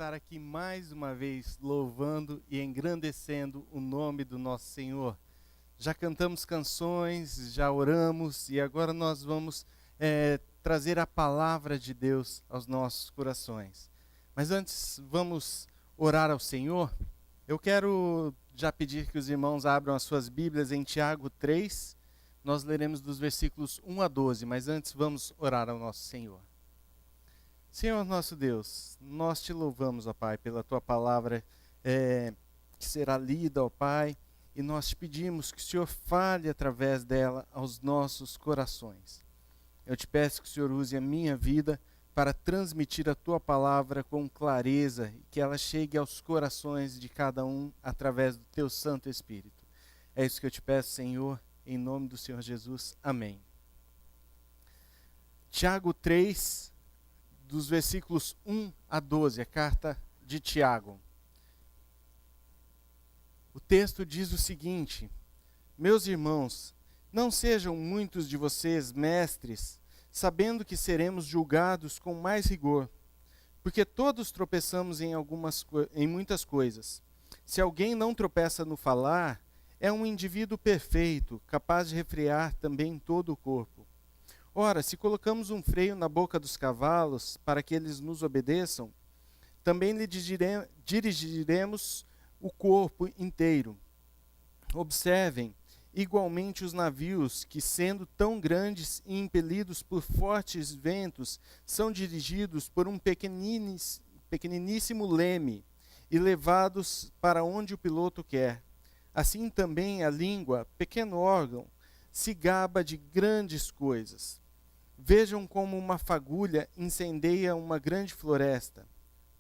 estar aqui mais uma vez louvando e engrandecendo o nome do nosso Senhor. Já cantamos canções, já oramos e agora nós vamos trazer a palavra de Deus aos nossos corações. Mas antes, vamos orar ao Senhor. Eu quero já pedir que os irmãos abram as suas Bíblias em Tiago 3. Nós leremos dos versículos 1 a 12, mas antes vamos orar ao nosso Senhor. Senhor nosso Deus, nós te louvamos, ó Pai, pela tua palavra que será lida, ó Pai, e nós te pedimos que o Senhor fale através dela aos nossos corações. Eu te peço que o Senhor use a minha vida para transmitir a tua palavra com clareza e que ela chegue aos corações de cada um através do teu Santo Espírito. É isso que eu te peço, Senhor, em nome do Senhor Jesus. Amém. Tiago 3, dos versículos 1 a 12, a carta de Tiago. O texto diz o seguinte: meus irmãos, não sejam muitos de vocês mestres, sabendo que seremos julgados com mais rigor, porque todos tropeçamos em muitas coisas. Se alguém não tropeça no falar, é um indivíduo perfeito, capaz de refrear também todo o corpo. Ora, se colocamos um freio na boca dos cavalos para que eles nos obedeçam, também lhe dirigiremos o corpo inteiro. Observem igualmente os navios que, sendo tão grandes e impelidos por fortes ventos, são dirigidos por um pequeniníssimo leme e levados para onde o piloto quer. Assim também a língua, pequeno órgão, se gaba de grandes coisas. Vejam como uma fagulha incendeia uma grande floresta.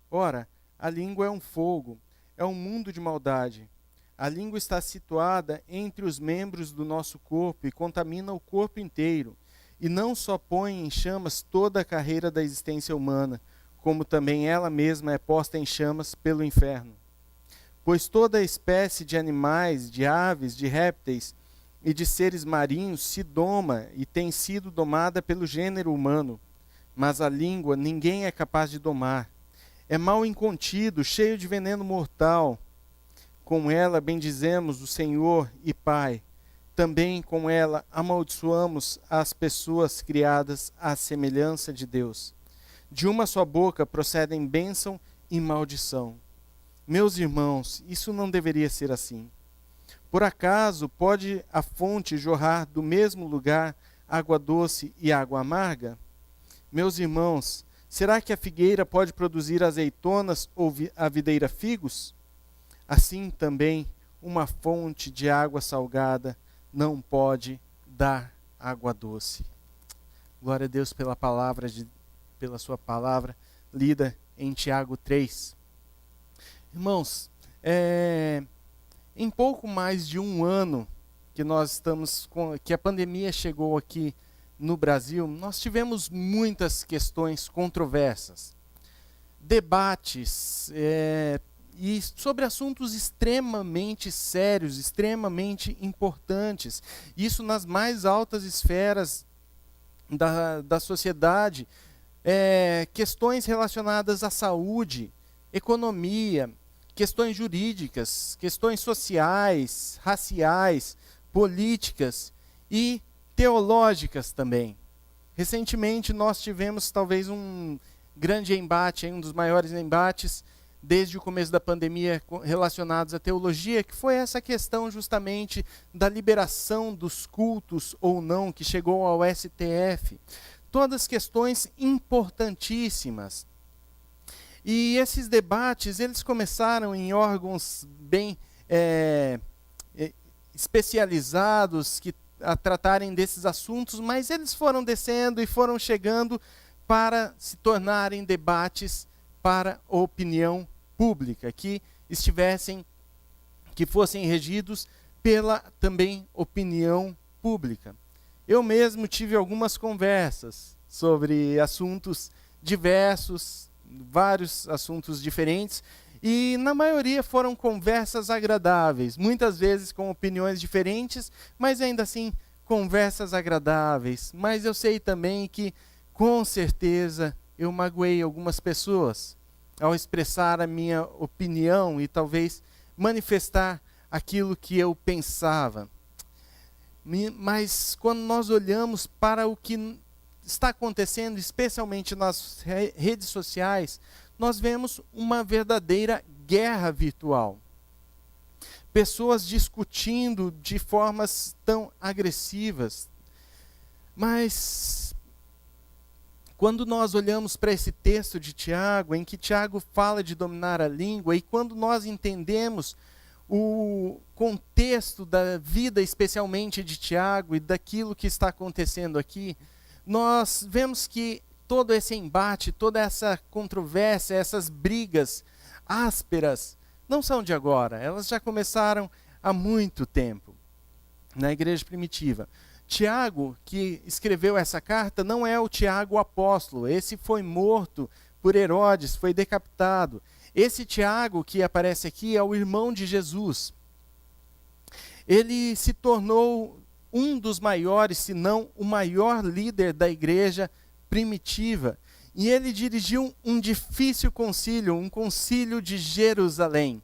Ora, a língua é um fogo, é um mundo de maldade. A língua está situada entre os membros do nosso corpo e contamina o corpo inteiro, e não só põe em chamas toda a carreira da existência humana, como também ela mesma é posta em chamas pelo inferno. Pois toda a espécie de animais, de aves, de répteis e de seres marinhos se doma e tem sido domada pelo gênero humano, mas a língua ninguém é capaz de domar. É mal incontido, cheio de veneno mortal. Com ela bendizemos o Senhor e Pai. Também com ela amaldiçoamos as pessoas criadas à semelhança de Deus. De uma só boca procedem bênção e maldição. Meus irmãos, isso não deveria ser assim. Por acaso pode a fonte jorrar do mesmo lugar água doce e água amarga? Meus irmãos, será que a figueira pode produzir azeitonas ou a videira figos? Assim também uma fonte de água salgada não pode dar água doce. Glória a Deus pela sua palavra lida em Tiago 3. Irmãos, em pouco mais de um ano que a pandemia chegou aqui no Brasil, nós tivemos muitas questões controversas, debates e sobre assuntos extremamente sérios, extremamente importantes. Isso nas mais altas esferas da sociedade, questões relacionadas à saúde, economia, questões jurídicas, questões sociais, raciais, políticas e teológicas também. Recentemente nós tivemos talvez um grande embate, um dos maiores embates desde o começo da pandemia relacionados à teologia, que foi essa questão justamente da liberação dos cultos ou não, que chegou ao STF. Todas questões importantíssimas. E esses debates, eles começaram em órgãos bem especializados a tratarem desses assuntos, mas eles foram descendo e foram chegando para se tornarem debates para a opinião pública, que fossem regidos pela também opinião pública. Eu mesmo tive algumas conversas sobre assuntos diversos, vários assuntos diferentes, e na maioria foram conversas agradáveis, muitas vezes com opiniões diferentes, mas ainda assim conversas agradáveis. Mas eu sei também que, com certeza, eu magoei algumas pessoas. ao expressar a minha opinião e talvez manifestar aquilo que eu pensava. Mas quando nós olhamos para o que está acontecendo, especialmente nas redes sociais, nós vemos uma verdadeira guerra virtual. Pessoas discutindo de formas tão agressivas. Mas quando nós olhamos para esse texto de Tiago, em que Tiago fala de dominar a língua, e quando nós entendemos o contexto da vida, especialmente de Tiago, e daquilo que está acontecendo aqui, nós vemos que todo esse embate, toda essa controvérsia, essas brigas ásperas, não são de agora, elas já começaram há muito tempo na igreja primitiva. Tiago, que escreveu essa carta, não é o Tiago apóstolo, esse foi morto por Herodes, foi decapitado. Esse Tiago que aparece aqui é o irmão de Jesus. Ele se tornou um dos maiores, se não o maior líder da igreja primitiva. E ele dirigiu um difícil concílio, um concílio de Jerusalém.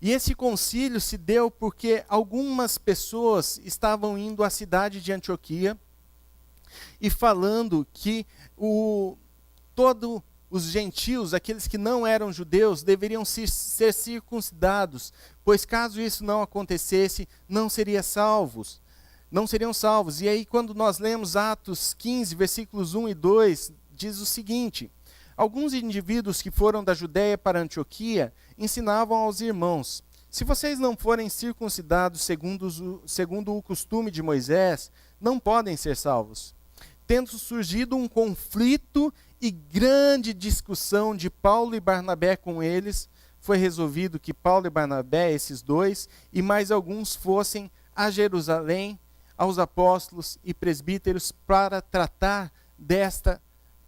E esse concílio se deu porque algumas pessoas estavam indo à cidade de Antioquia e falando que todos os gentios, aqueles que não eram judeus, deveriam ser circuncidados, pois caso isso não acontecesse, não seriam salvos. E aí quando nós lemos Atos 15, versículos 1 e 2, diz o seguinte: alguns indivíduos que foram da Judéia para Antioquia ensinavam aos irmãos: se vocês não forem circuncidados segundo o costume de Moisés, não podem ser salvos. Tendo surgido um conflito e grande discussão de Paulo e Barnabé com eles, foi resolvido que Paulo e Barnabé, esses dois, e mais alguns fossem a Jerusalém, aos apóstolos e presbíteros, para tratar desta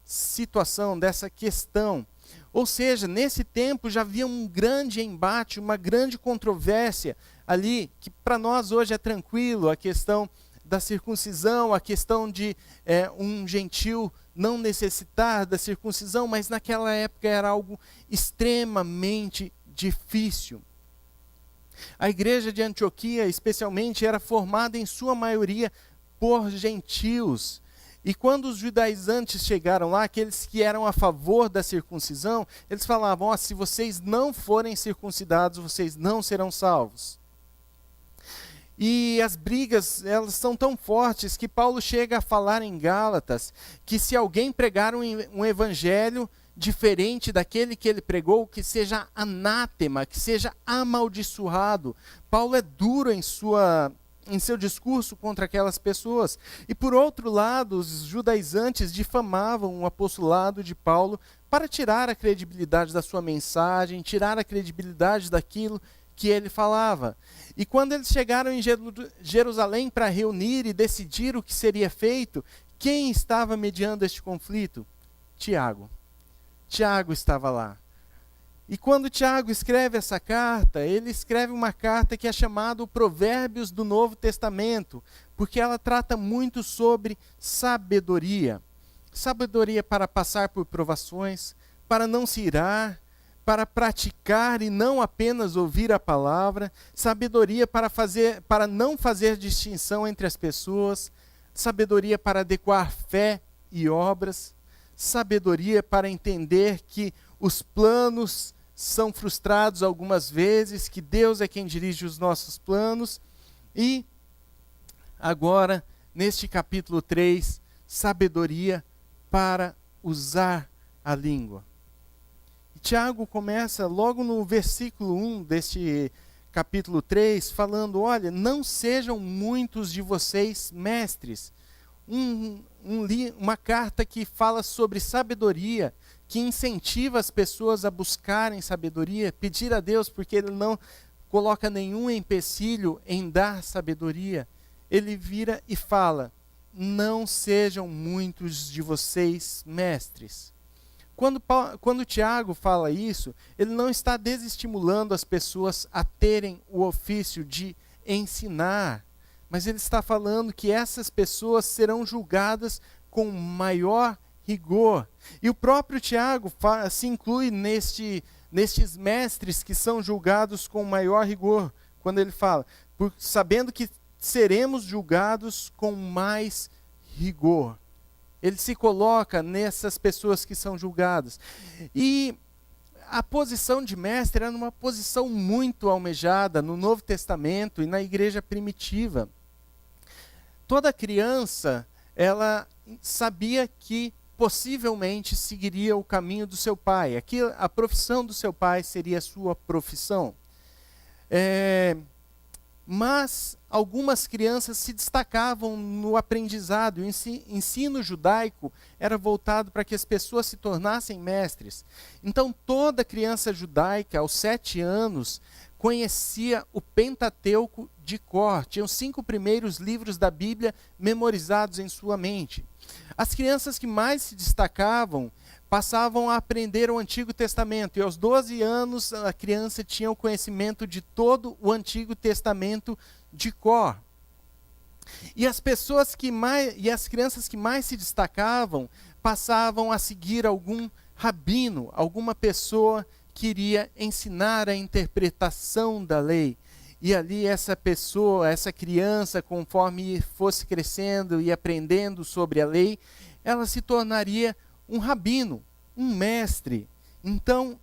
situação, dessa questão. Ou seja, nesse tempo já havia um grande embate, uma grande controvérsia ali, que para nós hoje é tranquilo, a questão da circuncisão, a questão de um gentil não necessitar da circuncisão, mas naquela época era algo extremamente difícil. A igreja de Antioquia, especialmente, era formada em sua maioria por gentios. E quando os judaizantes chegaram lá, aqueles que eram a favor da circuncisão, eles falavam: se vocês não forem circuncidados, vocês não serão salvos. E as brigas, elas são tão fortes que Paulo chega a falar em Gálatas que se alguém pregar um evangelho diferente daquele que ele pregou, que seja anátema, que seja amaldiçoado. Paulo é duro em seu discurso contra aquelas pessoas. E por outro lado, os judaizantes difamavam o apostolado de Paulo para tirar a credibilidade da sua mensagem, tirar a credibilidade daquilo que ele falava. E quando eles chegaram em Jerusalém para reunir e decidir o que seria feito, quem estava mediando este conflito? Tiago. Tiago estava lá. E quando Tiago escreve essa carta, ele escreve uma carta que é chamada Provérbios do Novo Testamento, porque ela trata muito sobre sabedoria. Sabedoria para passar por provações, para não se irar, para praticar e não apenas ouvir a palavra, sabedoria para não fazer distinção entre as pessoas, sabedoria para adequar fé e obras, sabedoria para entender que os planos são frustrados algumas vezes, que Deus é quem dirige os nossos planos. E agora, neste capítulo 3, sabedoria para usar a língua. E Tiago começa logo no versículo 1 deste capítulo 3, falando: olha, não sejam muitos de vocês mestres. Uma carta que fala sobre sabedoria, que incentiva as pessoas a buscarem sabedoria, pedir a Deus, porque Ele não coloca nenhum empecilho em dar sabedoria. Ele vira e fala: não sejam muitos de vocês mestres. Quando Tiago fala isso, ele não está desestimulando as pessoas a terem o ofício de ensinar, mas ele está falando que essas pessoas serão julgadas com maior rigor. E o próprio Tiago se inclui nestes mestres que são julgados com maior rigor, quando ele fala, sabendo que seremos julgados com mais rigor. Ele se coloca nessas pessoas que são julgadas. E a posição de mestre era uma posição muito almejada no Novo Testamento e na igreja primitiva. Toda criança, ela sabia que possivelmente seguiria o caminho do seu pai. Aqui a profissão do seu pai seria a sua profissão. Mas algumas crianças se destacavam no aprendizado. O ensino judaico era voltado para que as pessoas se tornassem mestres. Então toda criança judaica, aos 7 anos, conhecia o Pentateuco de cor. Tinham os 5 primeiros livros da Bíblia memorizados em sua mente. As crianças que mais se destacavam passavam a aprender o Antigo Testamento. E aos 12 anos a criança tinha o conhecimento de todo o Antigo Testamento de cor. E as crianças que mais se destacavam passavam a seguir algum rabino, alguma pessoa que iria ensinar a interpretação da lei. E ali essa pessoa, essa criança, conforme fosse crescendo e aprendendo sobre a lei, ela se tornaria um rabino, um mestre. Então,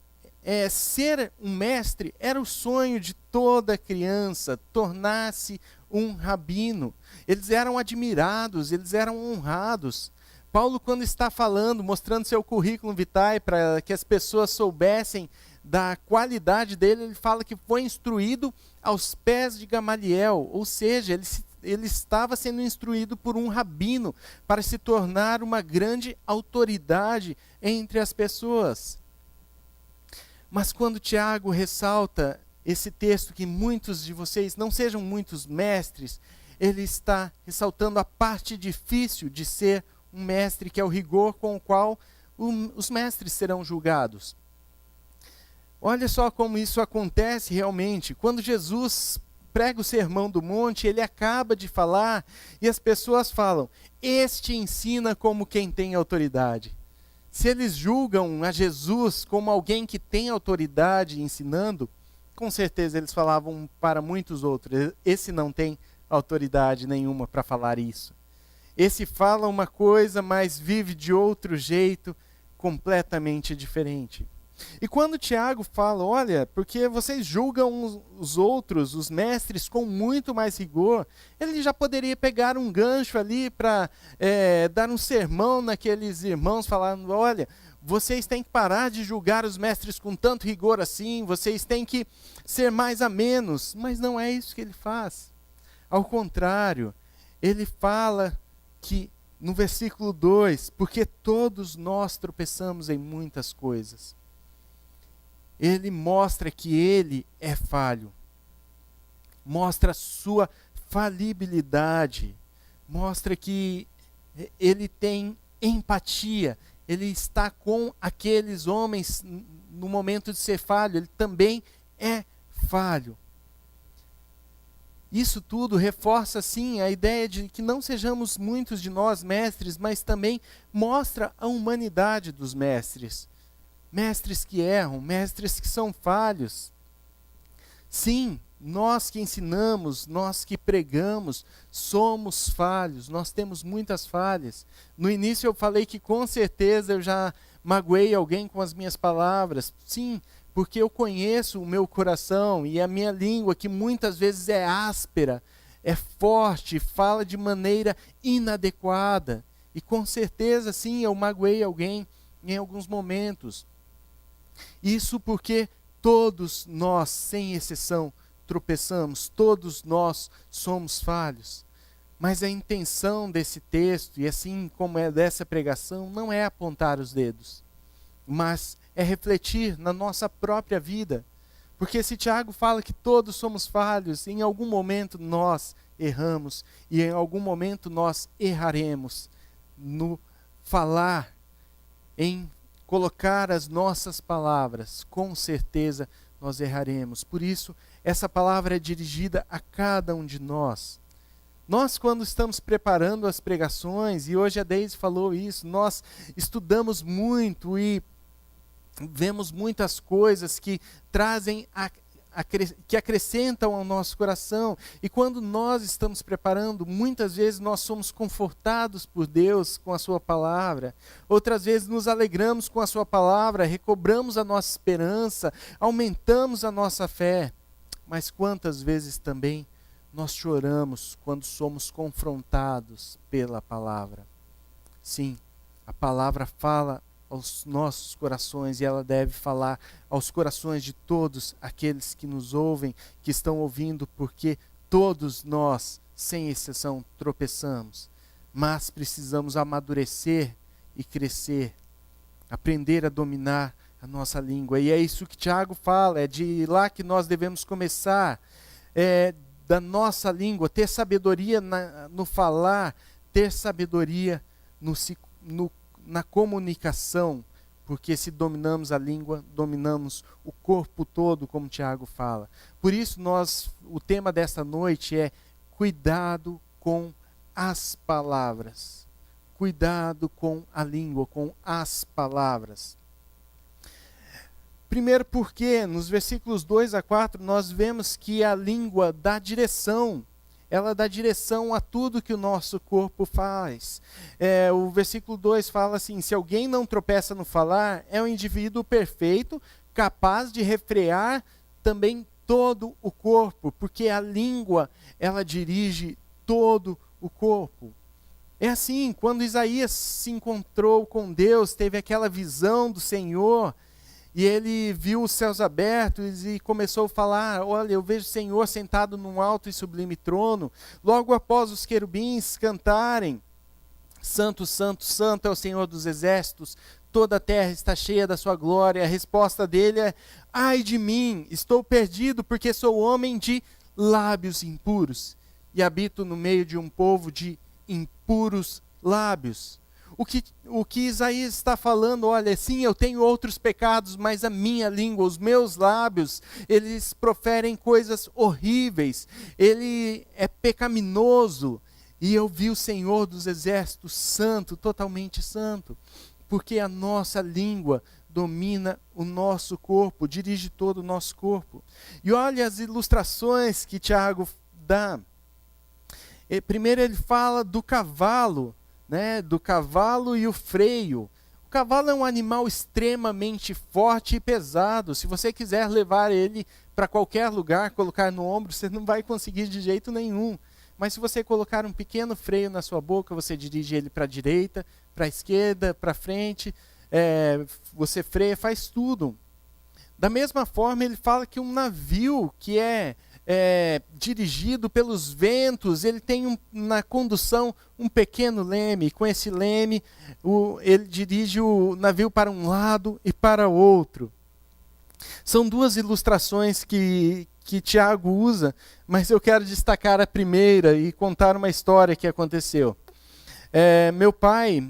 ser um mestre era o sonho de toda criança, tornar-se um rabino. Eles eram admirados, eles eram honrados. Paulo, quando está falando, mostrando seu currículo vitae para que as pessoas soubessem da qualidade dele, ele fala que foi instruído aos pés de Gamaliel, ou seja, ele estava sendo instruído por um rabino para se tornar uma grande autoridade entre as pessoas. Mas quando Tiago ressalta esse texto, que muitos de vocês não sejam muitos mestres, ele está ressaltando a parte difícil de ser um mestre, que é o rigor com o qual os mestres serão julgados. Olha só como isso acontece realmente. Quando Jesus prega o Sermão do Monte, ele acaba de falar e as pessoas falam: este ensina como quem tem autoridade. Se eles julgam a Jesus como alguém que tem autoridade ensinando, com certeza eles falavam para muitos outros: esse não tem autoridade nenhuma para falar isso. Esse fala uma coisa, mas vive de outro jeito, completamente diferente. E quando Tiago fala, olha, porque vocês julgam os outros, os mestres, com muito mais rigor, ele já poderia pegar um gancho ali para dar um sermão naqueles irmãos, falando, olha, vocês têm que parar de julgar os mestres com tanto rigor assim, vocês têm que ser mais amenos. Mas não é isso que ele faz. Ao contrário, ele fala que, no versículo 2, porque todos nós tropeçamos em muitas coisas. Ele mostra que ele é falho, mostra a sua falibilidade, mostra que ele tem empatia, ele está com aqueles homens no momento de ser falho, ele também é falho. Isso tudo reforça, sim, a ideia de que não sejamos muitos de nós mestres, mas também mostra a humanidade dos mestres. Mestres que erram, mestres que são falhos. Sim, nós que ensinamos, nós que pregamos, somos falhos, nós temos muitas falhas. No início eu falei que com certeza eu já magoei alguém com as minhas palavras. Sim, porque eu conheço o meu coração e a minha língua, que muitas vezes é áspera, é forte, fala de maneira inadequada. E com certeza, sim, eu magoei alguém em alguns momentos. Isso porque todos nós, sem exceção, tropeçamos, todos nós somos falhos. Mas a intenção desse texto, e assim como é dessa pregação, não é apontar os dedos, mas é refletir na nossa própria vida. Porque se Tiago fala que todos somos falhos, em algum momento nós erramos, e em algum momento nós erraremos no falar, em colocar as nossas palavras, com certeza nós erraremos. Por isso, essa palavra é dirigida a cada um de nós. Nós, quando estamos preparando as pregações, e hoje a Deise falou isso, nós estudamos muito e vemos muitas coisas que trazem, que acrescentam ao nosso coração. E quando nós estamos preparando, muitas vezes nós somos confortados por Deus com a sua palavra. Outras vezes nos alegramos com a sua palavra, recobramos a nossa esperança, aumentamos a nossa fé. Mas quantas vezes também nós choramos quando somos confrontados pela palavra? Sim, a palavra fala aos nossos corações e ela deve falar aos corações de todos aqueles que nos ouvem, que estão ouvindo, porque todos nós, sem exceção, tropeçamos. Mas precisamos amadurecer e crescer, aprender a dominar a nossa língua. E é isso que Tiago fala, é de lá que nós devemos começar, da nossa língua, ter sabedoria no falar, ter sabedoria na comunicação, porque se dominamos a língua, dominamos o corpo todo, como Tiago fala. Por isso o tema desta noite é cuidado com as palavras. Cuidado com a língua, com as palavras. Primeiro porque nos versículos 2 a 4 nós vemos que a língua dá direção. Ela dá direção a tudo que o nosso corpo faz. O versículo 2 fala assim: se alguém não tropeça no falar, é um indivíduo perfeito, capaz de refrear também todo o corpo, porque a língua, ela dirige todo o corpo. É assim, quando Isaías se encontrou com Deus, teve aquela visão do Senhor, e ele viu os céus abertos e começou a falar: olha, eu vejo o Senhor sentado num alto e sublime trono. Logo após os querubins cantarem: Santo, Santo, Santo é o Senhor dos exércitos, toda a terra está cheia da sua glória. A resposta dele é: ai de mim, estou perdido, porque sou homem de lábios impuros e habito no meio de um povo de impuros lábios. O que Isaías está falando: olha, sim, eu tenho outros pecados, mas a minha língua, os meus lábios, eles proferem coisas horríveis, ele é pecaminoso, e eu vi o Senhor dos exércitos santo, totalmente santo, porque a nossa língua domina o nosso corpo, dirige todo o nosso corpo. E olha as ilustrações que Tiago dá. Primeiro ele fala do cavalo, do cavalo e o freio. O cavalo é um animal extremamente forte e pesado. Se você quiser levar ele para qualquer lugar, colocar no ombro, você não vai conseguir de jeito nenhum. Mas se você colocar um pequeno freio na sua boca, você dirige ele para a direita, para a esquerda, para frente, você freia, faz tudo. Da mesma forma, ele fala que um navio que é dirigido pelos ventos, ele tem na condução um pequeno leme. Com esse leme, ele dirige o navio para um lado e para o outro. São duas ilustrações que Tiago usa, mas eu quero destacar a primeira e contar uma história que aconteceu. Meu pai,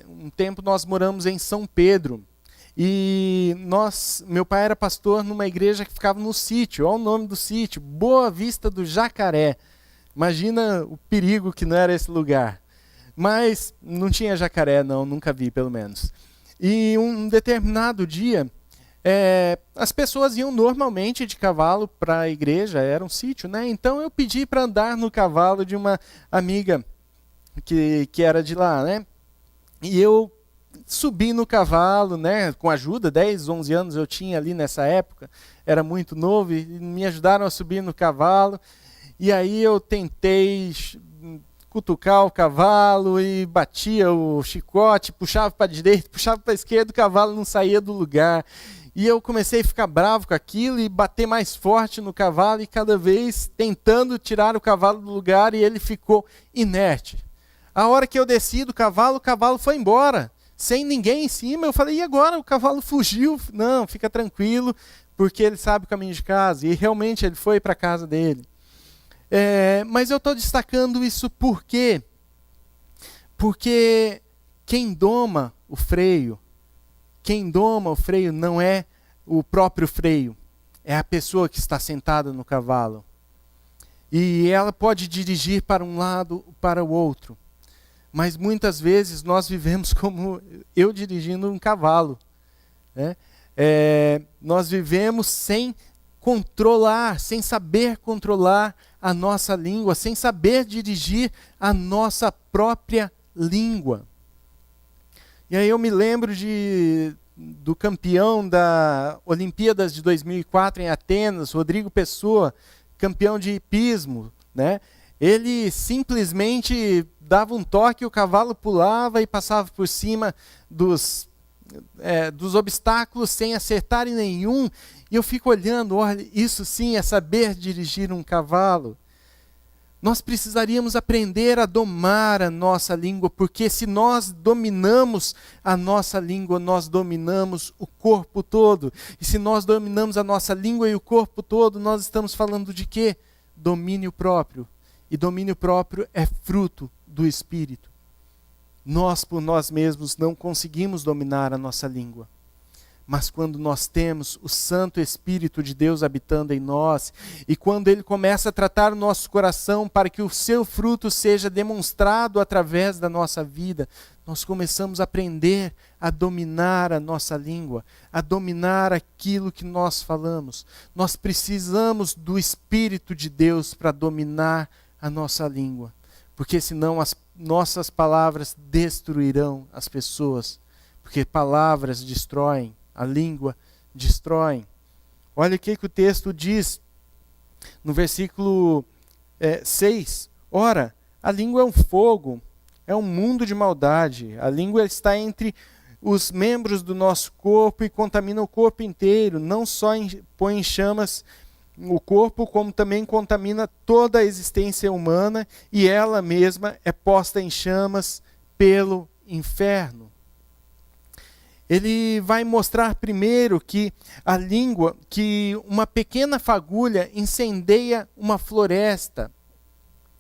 um tempo nós moramos em São Pedro. E meu pai era pastor numa igreja que ficava no sítio. Olha o nome do sítio: Boa Vista do Jacaré. Imagina o perigo que não era esse lugar. Mas não tinha jacaré não, nunca vi pelo menos. E um determinado dia, as pessoas iam normalmente de cavalo para a igreja, era um sítio, né? Então eu pedi para andar no cavalo de uma amiga que era de lá, né? E eu subi no cavalo, com ajuda, 10, 11 anos eu tinha ali nessa época, era muito novo, e me ajudaram a subir no cavalo, e aí eu tentei cutucar o cavalo e batia o chicote, puxava para a direita, puxava para a esquerda, o cavalo não saía do lugar. E eu comecei a ficar bravo com aquilo e bater mais forte no cavalo, e cada vez tentando tirar o cavalo do lugar, e ele ficou inerte. A hora que eu desci do cavalo, o cavalo foi embora, sem ninguém em cima. Eu falei: e agora? O cavalo fugiu. Não, fica tranquilo, porque ele sabe o caminho de casa. E realmente ele foi para a casa dele. Mas eu estou destacando isso por quê? Porque quem doma o freio não é o próprio freio, é a pessoa que está sentada no cavalo. e ela pode dirigir para um lado, para o outro. Mas muitas vezes nós vivemos como eu dirigindo um cavalo, né? Nós vivemos sem controlar, sem saber controlar a nossa língua, sem saber dirigir a nossa própria língua. E aí eu me lembro do campeão da Olimpíadas de 2004 em Atenas, Rodrigo Pessoa, campeão de hipismo, né? Ele simplesmente dava um toque, o cavalo pulava e passava por cima dos obstáculos sem acertar em nenhum. E eu fico olhando, olha, isso sim é saber dirigir um cavalo. Nós precisaríamos aprender a domar a nossa língua, porque se nós dominamos a nossa língua, nós dominamos o corpo todo. E se nós dominamos a nossa língua e o corpo todo, nós estamos falando de quê? Domínio próprio. E domínio próprio é fruto do Espírito. Nós, por nós mesmos, não conseguimos dominar a nossa língua. Mas quando nós temos o Santo Espírito de Deus habitando em nós, e quando Ele começa a tratar o nosso coração para que o seu fruto seja demonstrado através da nossa vida, nós começamos a aprender a dominar a nossa língua, a dominar aquilo que nós falamos. Nós precisamos do Espírito de Deus para dominar a nossa língua, porque senão as nossas palavras destruirão as pessoas, porque palavras destroem. A língua destrói. Olha o que o texto diz no versículo 6. Ora, a língua é um fogo, é um mundo de maldade. A língua está entre os membros do nosso corpo e contamina o corpo inteiro. Não só põe em chamas o corpo, como também contamina toda a existência humana, e ela mesma é posta em chamas pelo inferno. Ele vai mostrar primeiro que a língua, que uma pequena fagulha incendeia uma floresta.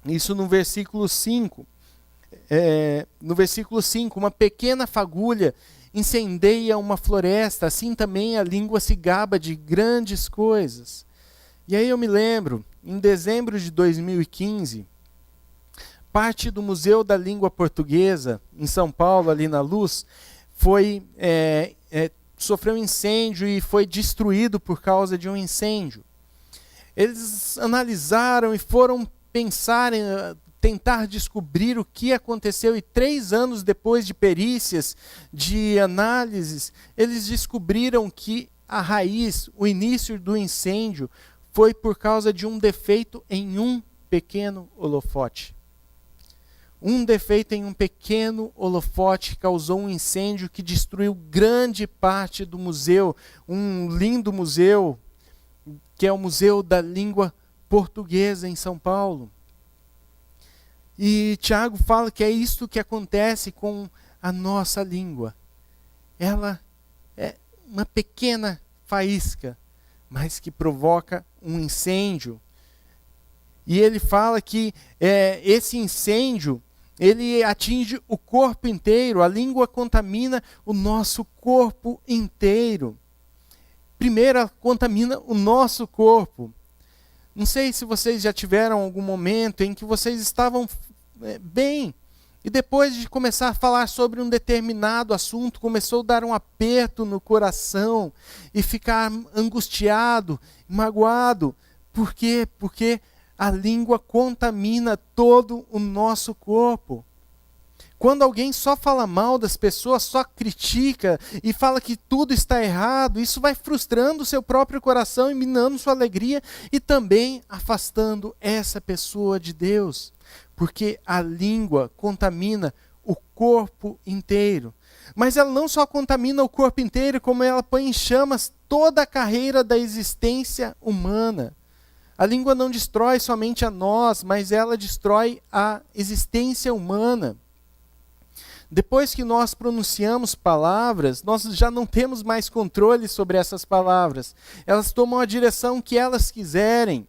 Isso no versículo 5. No versículo 5, uma pequena fagulha incendeia uma floresta, assim também a língua se gaba de grandes coisas. E aí eu me lembro, em dezembro de 2015, parte do Museu da Língua Portuguesa, em São Paulo, ali na Luz, sofreu um incêndio e foi destruído por causa de um incêndio. Eles analisaram e foram pensar em tentar descobrir o que aconteceu, e 3 anos depois de perícias, de análises, eles descobriram que a raiz, o início do incêndio, foi por causa de um defeito em um pequeno holofote. Um defeito em um pequeno holofote causou um incêndio que destruiu grande parte do museu, um lindo museu, que é o Museu da Língua Portuguesa em São Paulo. E Tiago fala que é isto que acontece com a nossa língua. Ela é uma pequena faísca, mas que provoca um incêndio. E ele fala que esse incêndio, ele atinge o corpo inteiro. A língua contamina o nosso corpo inteiro. Primeiro, ela contamina o nosso corpo. Não sei se vocês já tiveram algum momento em que vocês estavam bem, e depois de começar a falar sobre um determinado assunto, começou a dar um aperto no coração e ficar angustiado, magoado. Por quê? Porque a língua contamina todo o nosso corpo. Quando alguém só fala mal das pessoas, só critica e fala que tudo está errado, isso vai frustrando o seu próprio coração e minando sua alegria e também afastando essa pessoa de Deus. Porque a língua contamina o corpo inteiro. Mas ela não só contamina o corpo inteiro, como ela põe em chamas toda a carreira da existência humana. A língua não destrói somente a nós, mas ela destrói a existência humana. Depois que nós pronunciamos palavras, nós já não temos mais controle sobre essas palavras. Elas tomam a direção que elas quiserem.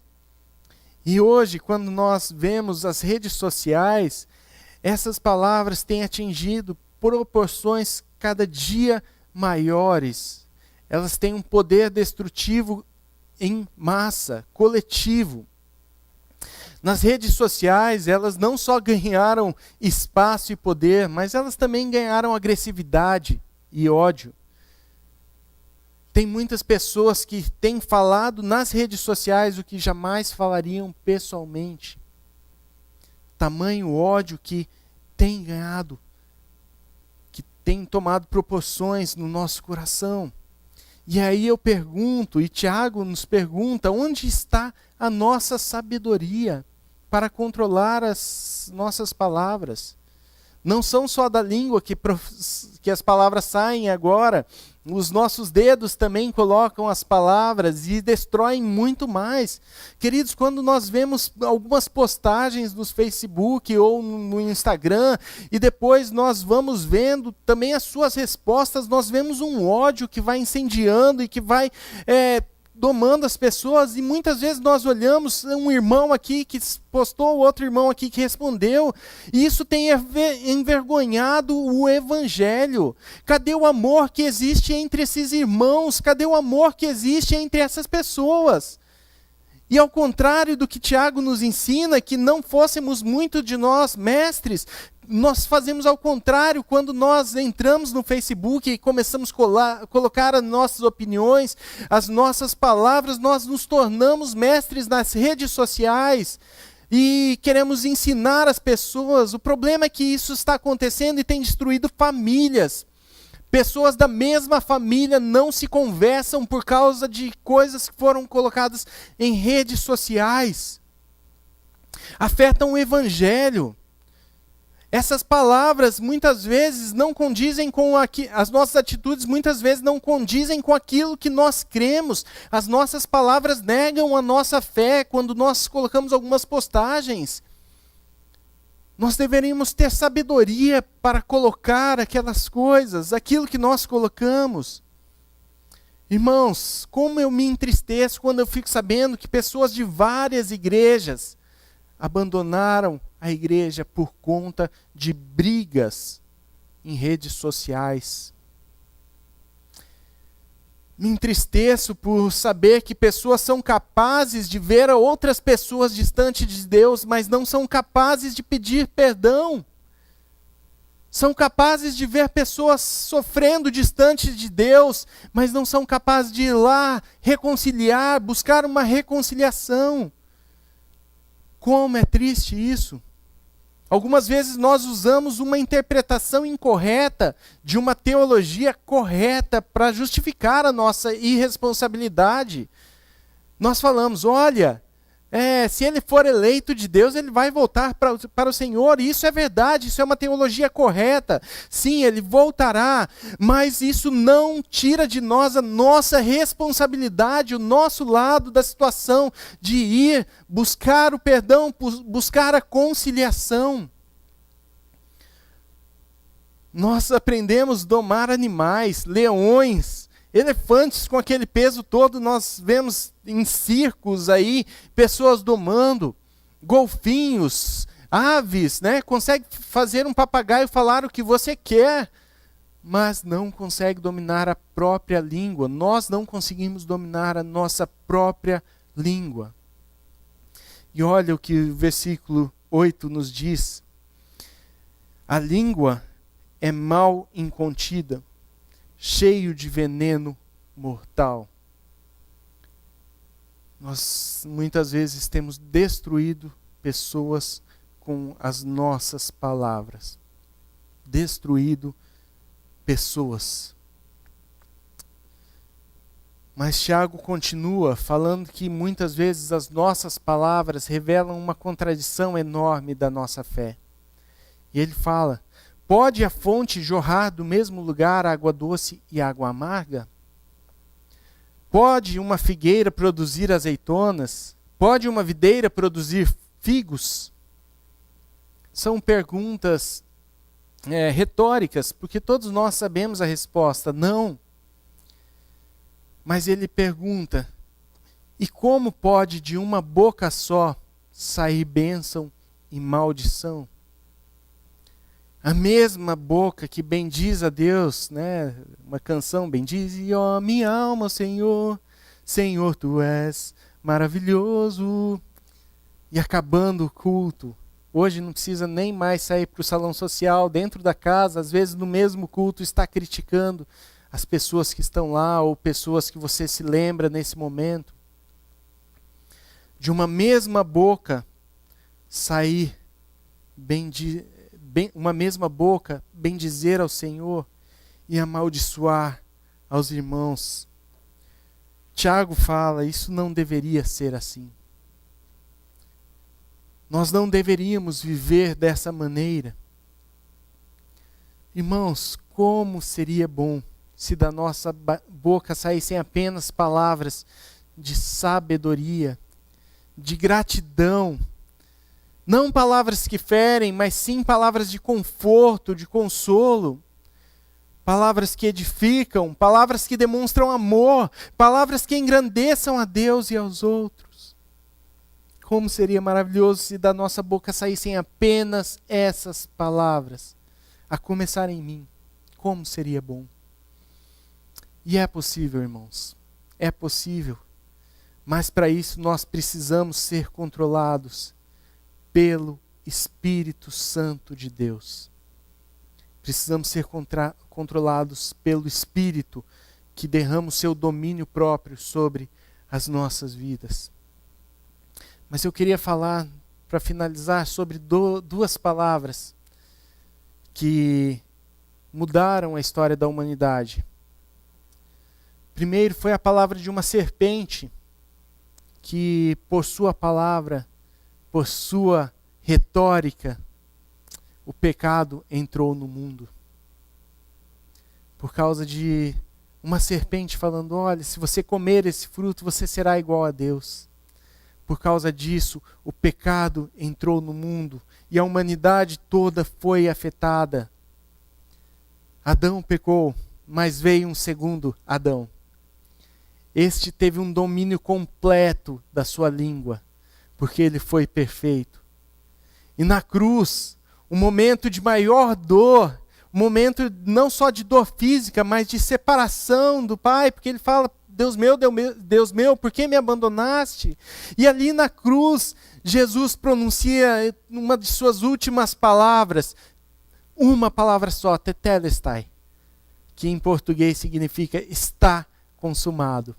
E hoje, quando nós vemos as redes sociais, essas palavras têm atingido proporções cada dia maiores. Elas têm um poder destrutivo em massa, coletivo. Nas redes sociais, elas não só ganharam espaço e poder, mas elas também ganharam agressividade e ódio. Tem muitas pessoas que têm falado nas redes sociais o que jamais falariam pessoalmente. Tamanho ódio que tem ganhado, que tem tomado proporções no nosso coração. E aí eu pergunto, e Tiago nos pergunta, onde está a nossa sabedoria para controlar as nossas palavras? Não são só da língua que as palavras saem agora, os nossos dedos também colocam as palavras e destroem muito mais. Queridos, quando nós vemos algumas postagens no Facebook ou no Instagram, e depois nós vamos vendo também as suas respostas, nós vemos um ódio que vai incendiando e que vai domando as pessoas, e muitas vezes nós olhamos um irmão aqui que postou, outro irmão aqui que respondeu, e isso tem envergonhado o evangelho. Cadê o amor que existe entre esses irmãos? Cadê o amor que existe entre essas pessoas? E ao contrário do que Tiago nos ensina, que não fôssemos muito de nós mestres, nós fazemos ao contrário. Quando nós entramos no Facebook e começamos a colocar as nossas opiniões, as nossas palavras, nós nos tornamos mestres nas redes sociais e queremos ensinar as pessoas. O problema é que isso está acontecendo e tem destruído famílias. Pessoas da mesma família não se conversam por causa de coisas que foram colocadas em redes sociais. Afetam o evangelho. Essas palavras muitas vezes não condizem com as nossas atitudes, muitas vezes não condizem com aquilo que nós cremos. As nossas palavras negam a nossa fé quando nós colocamos algumas postagens. Nós deveríamos ter sabedoria para colocar aquelas coisas, aquilo que nós colocamos. Irmãos, como eu me entristeço quando eu fico sabendo que pessoas de várias igrejas abandonaram a igreja por conta de brigas em redes sociais. Me entristeço por saber que pessoas são capazes de ver outras pessoas distantes de Deus, mas não são capazes de pedir perdão. São capazes de ver pessoas sofrendo distante de Deus, mas não são capazes de ir lá reconciliar, buscar uma reconciliação. Como é triste isso. Algumas vezes nós usamos uma interpretação incorreta de uma teologia correta para justificar a nossa irresponsabilidade. Nós falamos, olha, se ele for eleito de Deus, ele vai voltar para o Senhor. E isso é verdade, isso é uma teologia correta. Sim, ele voltará, mas isso não tira de nós a nossa responsabilidade, o nosso lado da situação de ir buscar o perdão, buscar a conciliação. Nós aprendemos a domar animais, leões, elefantes com aquele peso todo. Nós vemos em circos aí, pessoas domando, golfinhos, aves, né? Consegue fazer um papagaio falar o que você quer, mas não consegue dominar a própria língua. Nós não conseguimos dominar a nossa própria língua. E olha o que o versículo 8 nos diz. A língua é mal incontida, cheio de veneno mortal. Nós muitas vezes temos destruído pessoas com as nossas palavras. Destruído pessoas. Mas Tiago continua falando que muitas vezes as nossas palavras revelam uma contradição enorme da nossa fé. E ele fala, pode a fonte jorrar do mesmo lugar água doce e água amarga? Pode uma figueira produzir azeitonas? Pode uma videira produzir figos? São perguntas retóricas, porque todos nós sabemos a resposta, não. Mas ele pergunta, e como pode de uma boca só sair bênção e maldição? A mesma boca que bendiz a Deus, né? Uma canção, bendize, ó minha alma, Senhor, Senhor, Tu és maravilhoso. e acabando o culto. Hoje não precisa nem mais sair para o salão social, dentro da casa, às vezes no mesmo culto está criticando as pessoas que estão lá ou pessoas que você se lembra nesse momento. De uma mesma boca sair uma mesma boca bendizer ao Senhor e amaldiçoar aos irmãos. Tiago fala, isso não deveria ser assim. Nós não deveríamos viver dessa maneira. Irmãos, como seria bom se da nossa boca saíssem apenas palavras de sabedoria, de gratidão. Não palavras que ferem, mas sim palavras de conforto, de consolo. Palavras que edificam, palavras que demonstram amor, palavras que engrandeçam a Deus e aos outros. Como seria maravilhoso se da nossa boca saíssem apenas essas palavras, a começar em mim. Como seria bom. E é possível, irmãos, é possível. Mas para isso nós precisamos ser controlados pelo Espírito Santo de Deus. Precisamos ser controlados pelo Espírito que derrama o seu domínio próprio sobre as nossas vidas. Mas eu queria falar, para finalizar, sobre duas palavras que mudaram a história da humanidade. Primeiro foi a palavra de uma serpente que, por sua palavra, por sua retórica, o pecado entrou no mundo. Por causa de uma serpente falando, olha, se você comer esse fruto, você será igual a Deus. Por causa disso, o pecado entrou no mundo e a humanidade toda foi afetada. Adão pecou, mas veio um segundo Adão. Este teve um domínio completo da sua língua, porque ele foi perfeito. E na cruz, o momento de maior dor, um momento não só de dor física, mas de separação do Pai, porque ele fala, Deus meu, por que me abandonaste? E ali na cruz, Jesus pronuncia uma de suas últimas palavras, uma palavra só, tetelestai, que em português significa está consumado.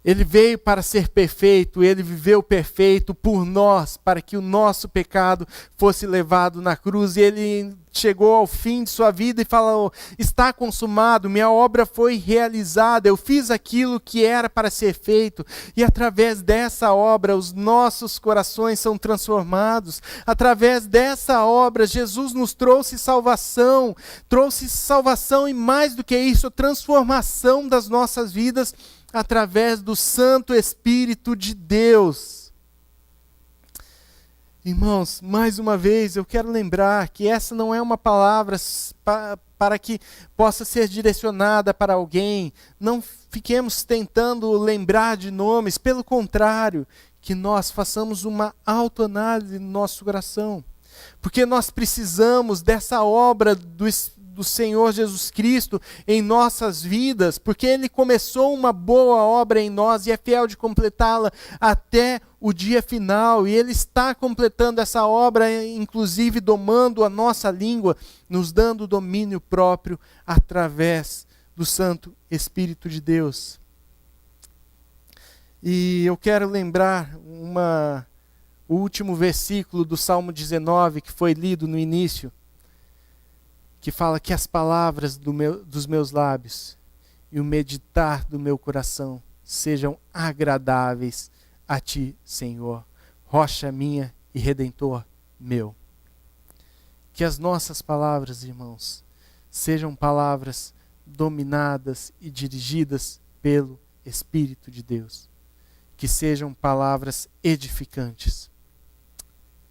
Ele veio para ser perfeito, ele viveu perfeito por nós, para que o nosso pecado fosse levado na cruz. E ele chegou ao fim de sua vida e falou, está consumado, minha obra foi realizada, eu fiz aquilo que era para ser feito. E através dessa obra, os nossos corações são transformados. Através dessa obra, Jesus nos trouxe salvação e mais do que isso, transformação das nossas vidas, através do Santo Espírito de Deus. Irmãos, mais uma vez eu quero lembrar que essa não é uma palavra para que possa ser direcionada para alguém. Não fiquemos tentando lembrar de nomes, pelo contrário, que nós façamos uma autoanálise no nosso coração. Porque nós precisamos dessa obra do Senhor Jesus Cristo em nossas vidas, porque Ele começou uma boa obra em nós e é fiel de completá-la até o dia final, e Ele está completando essa obra, inclusive domando a nossa língua, nos dando domínio próprio através do Santo Espírito de Deus. E eu quero lembrar o último versículo do Salmo 19, que foi lido no início, que fala que as palavras dos meus lábios e o meditar do meu coração sejam agradáveis a Ti, Senhor, rocha minha e redentor meu. Que as nossas palavras, irmãos, sejam palavras dominadas e dirigidas pelo Espírito de Deus. Que sejam palavras edificantes.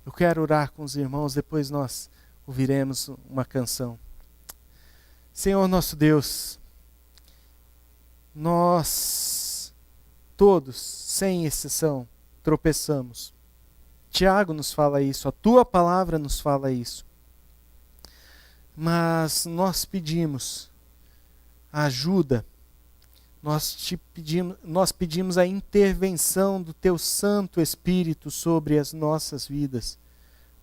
Eu quero orar com os irmãos, depois nós ouviremos uma canção. Senhor nosso Deus, nós todos, sem exceção, tropeçamos. Tiago nos fala isso, a Tua palavra nos fala isso. Mas nós pedimos ajuda, Nós pedimos a intervenção do Teu Santo Espírito sobre as nossas vidas,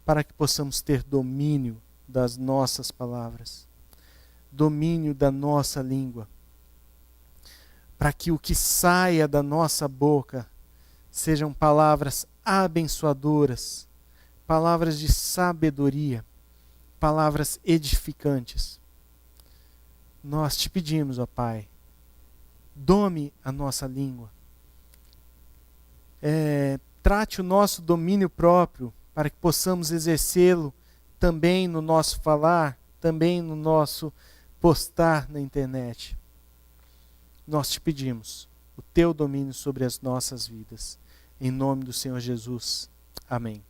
para que possamos ter domínio das nossas palavras, domínio da nossa língua, para que o que saia da nossa boca sejam palavras abençoadoras, palavras de sabedoria, palavras edificantes. Nós te pedimos, ó Pai, dome a nossa língua, trate o nosso domínio próprio, para que possamos exercê-lo também no nosso falar, também no nosso postar na internet. Nós te pedimos o teu domínio sobre as nossas vidas. Em nome do Senhor Jesus. Amém.